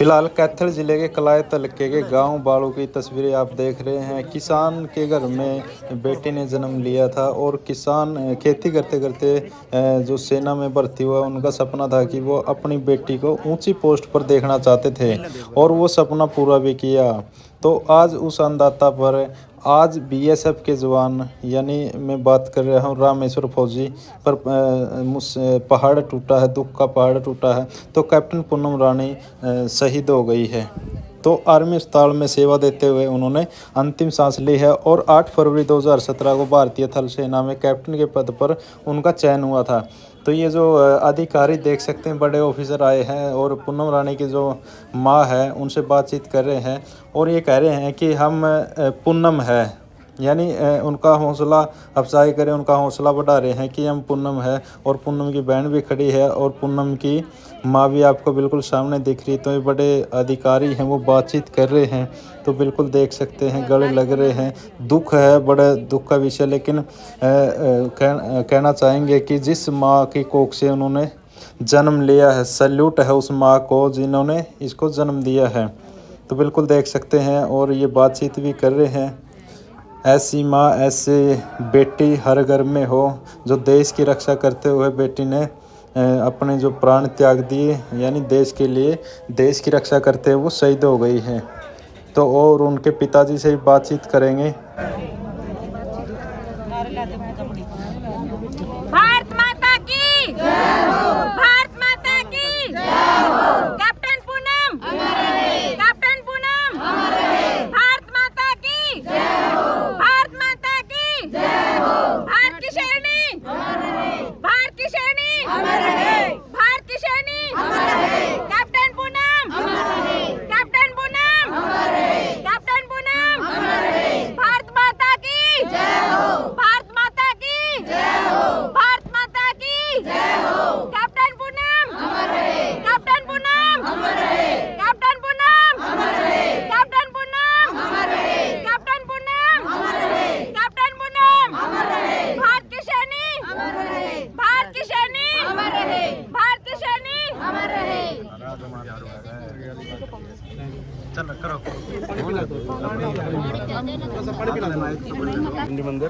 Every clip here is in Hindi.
फिलहाल कैथल जिले के कलाय तलके के गांव बाड़ू की तस्वीरें आप देख रहे हैं। किसान के घर में बेटी ने जन्म लिया था और किसान खेती करते करते जो सेना में भर्ती हुआ, उनका सपना था कि वो अपनी बेटी को ऊंची पोस्ट पर देखना चाहते थे और वो सपना पूरा भी किया। तो आज उस अन्नदाता पर आज बीएसएफ के जवान, यानी मैं बात कर रहा हूँ रामेश्वर फौजी पर पहाड़ टूटा है, दुख का पहाड़ टूटा है। तो कैप्टन पूनम रानी शहीद हो गई है। तो आर्मी अस्पताल में सेवा देते हुए उन्होंने अंतिम सांस ली है और 8 फरवरी 2017 को भारतीय थल सेना में कैप्टन के पद पर उनका चयन हुआ था। तो ये जो अधिकारी देख सकते हैं, बड़े ऑफिसर आए हैं और पूनम रानी की जो माँ है उनसे बातचीत कर रहे हैं और ये कह रहे हैं कि हम पूनम है, यानी उनका हौसला अफजाई करें, उनका हौसला बढ़ा रहे हैं कि हम पूनम है। और पूनम की बहन भी खड़ी है और पूनम की माँ भी आपको बिल्कुल सामने दिख रही। तो ये बड़े अधिकारी हैं, वो बातचीत कर रहे हैं। तो बिल्कुल देख सकते हैं, गले लग रहे हैं। दुख है, बड़ा दुख का विषय, लेकिन कहना चाहेंगे कि जिस माँ की कोख से उन्होंने जन्म लिया है, सैल्यूट है उस माँ को जिन्होंने इसको जन्म दिया है। तो बिल्कुल देख सकते हैं और ये बातचीत भी कर रहे हैं। ऐसी माँ, ऐसे बेटी हर घर में हो। जो देश की रक्षा करते हुए बेटी ने अपने जो प्राण त्याग दिए, यानी देश के लिए, देश की रक्षा करते हुए वो शहीद हो गई है। तो और उनके पिताजी से भी बातचीत करेंगे। भारत माता की जय हो, भारत माता की जय हो। कैप्टन पूनम अमर रहे, कैप्टन पूनम अमर रहे। भारत माता की जय हो, भारत माता की जय हो। भारत की शेरनी अमर रहे, भारत की शेरनी अमर रहे, भारत की शेरनी अमर रहे। कैप्टन पूनम अमर रहे, कैप्टन पूनम अमर रहे, कैप्टन पूनम अमर रहे। भारत माता की जय हो, भारत माता की जय हो, भारत माता की जय हो। कैप्टन पूनम अमर रहे, कैप्टन पूनम अमर रहे, कैप्टन पूनम अमर रहे, कैप्टन पूनम अमर रहे, कैप्टन पूनम अमर रहे, कैप्टन पूनम अमर रहे। भारत की शेरनी अमर रहे, भारत की शेरनी अमर रहे, भारत की शेरनी अमर रहे। चलो करो। मंडी मंदिर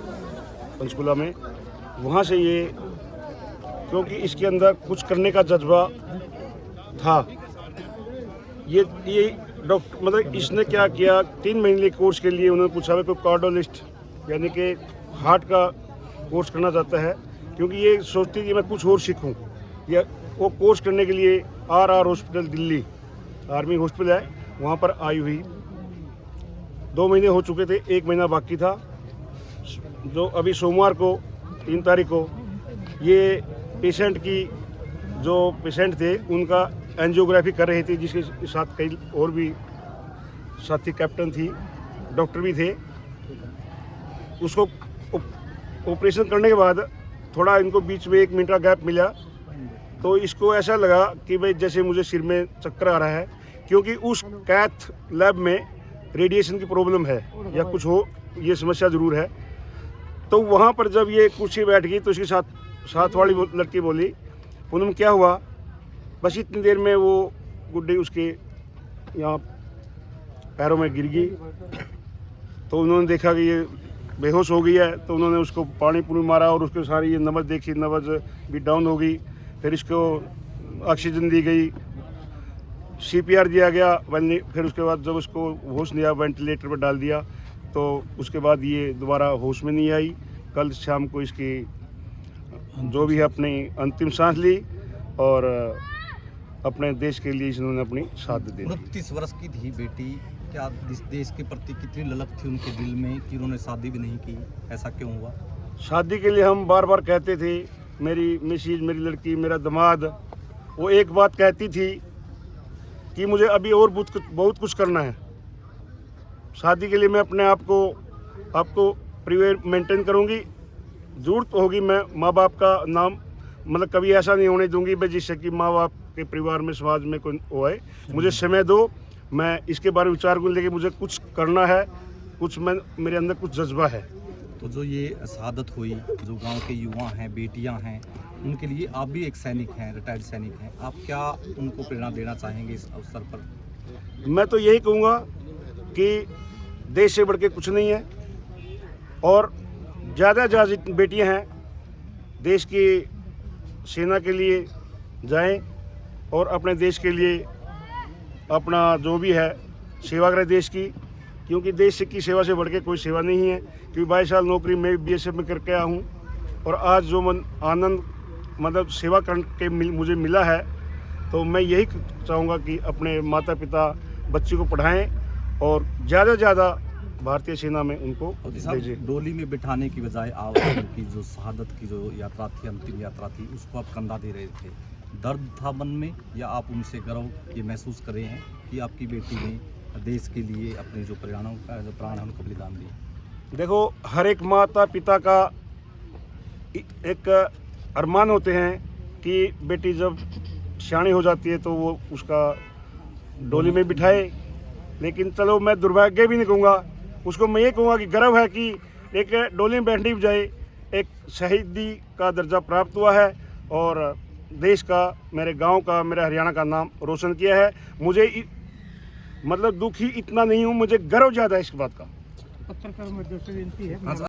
पंचकुला में, वहाँ से ये, क्योंकि इसके अंदर कुछ करने का जज्बा था। ये डॉक्टर, मतलब इसने क्या किया, 3 महीने कोर्स के लिए उन्होंने पूछा है कोई कार्डियोलिस्ट, यानी कि हार्ट का कोर्स करना चाहता है, क्योंकि ये सोचती है कि मैं कुछ और सीखूं। या वो कोर्स करने के लिए RR hospital Delhi, army hospital है, वहाँ पर आई हुई। 2 महीने हो चुके थे, 1 महीना बाकी था। जो अभी सोमवार को 3 तारीख को ये पेशेंट की, जो पेशेंट थे उनका एंजियोग्राफी कर रही थी, जिसके साथ कई और भी साथी, कैप्टन थी, डॉक्टर भी थे। उसको ऑपरेशन करने के बाद थोड़ा इनको बीच में 1 मिनट का गैप मिला, तो इसको ऐसा लगा कि भाई जैसे मुझे सिर में चक्कर आ रहा है, क्योंकि उस कैथ लैब में रेडिएशन की प्रॉब्लम है या कुछ हो, ये समस्या ज़रूर है। तो वहाँ पर जब ये कुर्सी बैठ गई तो इसके साथ वाली लड़की बोली, पूनम क्या हुआ? बस इतनी देर में वो गुड्डी उसके यहाँ पैरों में गिर गई। तो उन्होंने देखा कि ये बेहोश हो गई है, तो उन्होंने उसको पानी पूरी मारा और उसके सारी ये नब्ज देखी, नब्ज भी डाउन हो गई। फिर इसको ऑक्सीजन दी गई, CPR दिया गया। फिर उसके बाद जब उसको होश नहीं आया, वेंटिलेटर पर डाल दिया। तो उसके बाद ये दोबारा होश में नहीं आई। कल शाम को इसकी जो भी है अपनी अंतिम सांस ली और अपने देश के लिए इन्होंने अपनी साथ दी। 29 वर्ष की थी बेटी, क्या इस देश के प्रति कितनी ललक थी उनके दिल में कि उन्होंने शादी भी नहीं की? ऐसा क्यों हुआ? शादी के लिए हम बार बार कहते थे, मेरी मिसेज, मेरी लड़की, मेरा दामाद, वो एक बात कहती थी कि मुझे अभी और बहुत कुछ करना है। शादी के लिए मैं अपने आपको प्रिवेयर मेंटेन करूंगी। जरूरत होगी मैं माँ बाप का नाम, मतलब कभी ऐसा नहीं होने दूंगी भाई जिससे कि माँ बाप के परिवार में, समाज में कोई होए। मुझे समय दो, मैं इसके बारे में विचार करूँ, लेकिन मुझे कुछ करना है, कुछ मेरे अंदर कुछ जज्बा है। तो जो ये शहादत हुई, जो गांव के युवा हैं, बेटियां हैं, उनके लिए आप भी एक सैनिक हैं, रिटायर्ड सैनिक हैं, आप क्या उनको प्रेरणा देना चाहेंगे इस अवसर पर? मैं तो यही कहूँगा कि देश से बढ़ के कुछ नहीं है, और ज़्यादा ज़्यादा बेटियां हैं देश की सेना के लिए जाएं और अपने देश के लिए अपना जो भी है सेवा करें देश की, क्योंकि देश की सेवा से बढ़ के कोई सेवा नहीं है। क्योंकि 22 साल नौकरी मैं बीएसएफ में करके आया हूँ, और आज जो आनंद मतलब सेवा करके मुझे मिला है, तो मैं यही चाहूँगा कि अपने माता पिता बच्चे को पढ़ाएं और ज़्यादा से ज़्यादा भारतीय सेना में उनको भेजें। डोली में बिठाने की बजाय आप उनकी जो शहादत की जो यात्रा थी, अंतिम यात्रा थी, उसको आप कंधा दे रहे थे। दर्द था मन में, या आप उनसे गर्व ये महसूस कर रहे हैं कि आपकी बेटी ने देश के लिए अपने जो प्राणों का जो प्राण है उनको बलिदान दिया? देखो, हर एक माता पिता का एक अरमान होते हैं कि बेटी जब सियाणी हो जाती है तो वो उसका डोली में बिठाए, लेकिन चलो मैं दुर्भाग्य भी नहीं कहूँगा, उसको मैं ये कहूँगा कि गर्व है कि एक डोली में बैठने की बजाय एक शहीदी का दर्जा प्राप्त हुआ है, और देश का, मेरे गांव का, मेरे हरियाणा का नाम रोशन किया है। मुझे मतलब दुखी इतना नहीं हूँ, मुझे गर्व ज़्यादा है इस बात का। पत्रकार